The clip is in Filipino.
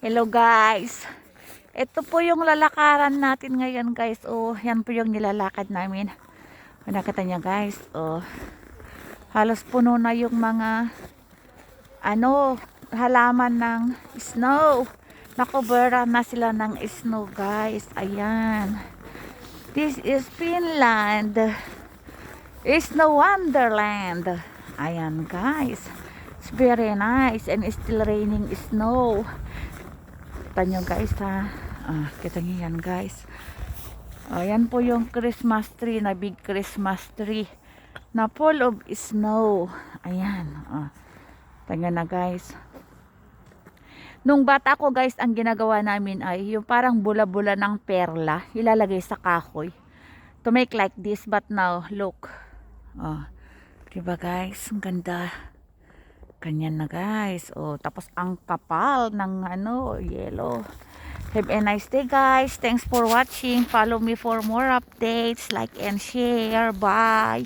Hello guys. Ito po yung lalakaran natin ngayon guys. Oh, yan po yung nilalakad namin. Nakita niya guys. Oh, halos puno na yung mga halaman ng snow. Nakobera na sila ng snow guys. Ayan. This is Finland. It's no wonderland. Ayan guys. It's very nice and it's still raining snow. Kita nyo guys ha. Kita nyo yan guys. Ayan po yung Christmas tree na big Christmas tree na full of snow. Ayan. Tingnan na guys. Nung bata ko guys, ang ginagawa namin ay yung parang bula-bula ng perla. Ilalagay sa kahoy. To make like this. But now, look. Diba guys? Ang ganda. Ganyan na guys. Tapos ang kapal ng yellow. Have a nice day guys. Thanks for watching. Follow me for more updates. Like and share. Bye.